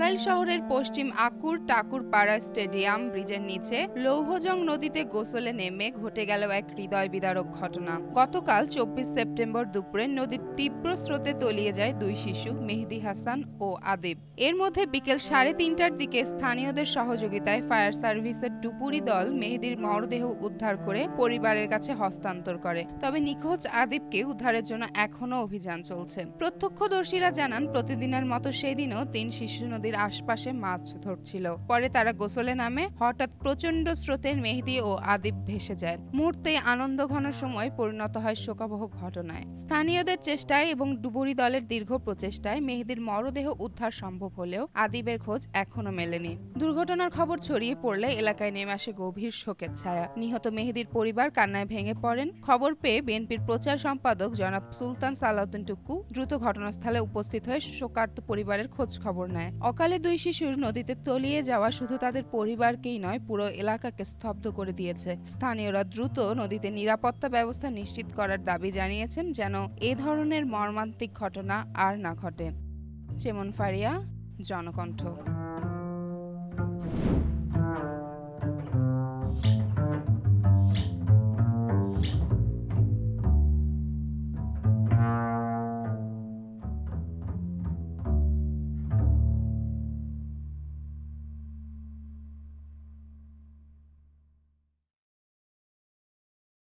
টাঙ্গাইল শহরের পশ্চিম আকুর টাকুরপাড়া স্টেডিয়াম ব্রিজের নিচে লৌহজং নদীতে গোসলে নেমে ঘটে গেল এক হৃদয় বিদারক ঘটনা। গতকাল ২৪ সেপ্টেম্বর দুপুরে নদীর তীব্র স্রোতে তলিয়ে যায় দুই শিশু মেহেদী হাসান ও আদিব। এর মধ্যে বিকেল ৩:৩০টার দিকে স্থানীয়দের সহযোগিতায় ফায়ার সার্ভিসের ডুবুরি দল মেহেদীর মরদেহ উদ্ধার করে পরিবারের কাছে হস্তান্তর করে। তবে নিখোঁজ আদিবকে উদ্ধারের জন্য এখনও অভিযান চলছে। প্রত্যক্ষদর্শীরা জানান, প্রতিদিনের মতো সেদিনও ৩ শিশু নদীর আশপাশে মাছ ধরছিল। পরে তারা গোসলে নামে হঠাৎ প্রচণ্ড স্রোতে মেহেদী ও আদিব ভেসে যায়। মুহূর্তে আনন্দঘন সময় পরিণত হয় শোকাবহ ঘটনায়। স্থানীয়দের চেষ্টায় এবং ডুবুরি দলের দীর্ঘ প্রচেষ্টায় মেহেদীর মরদেহ উদ্ধার সম্ভব হলেও আদিবের খোঁজ এখনো মেলেনি। দুর্ঘটনার খবর ছড়িয়ে পড়লে এলাকায় নেমে আসে গভীর শোকের ছায়া। নিহত মেহেদীর পরিবার কান্নায় ভেঙে পড়েন। খবর পেয়ে বিএনপির প্রচার সম্পাদক জনাব সুলতান সালাউদ্দিন টুকু দ্রুত ঘটনাস্থলে উপস্থিত হয়ে শোকার্ত পরিবারের খোঁজ খবর নেয়। অকালে দুই শিশুর নদীতে তলিয়ে যাওয়া শুধু তাদের পরিবারকেই নয়, পুরো এলাকাকে স্তব্ধ করে দিয়েছে। স্থানীয়রা দ্রুত নদীতে নিরাপত্তা ব্যবস্থা নিশ্চিত করার দাবি জানিয়েছেন, যেন এ ধরনের মর্মান্তিক ঘটনা আর না ঘটে। চেমন ফারিয়া, জনকণ্ঠ।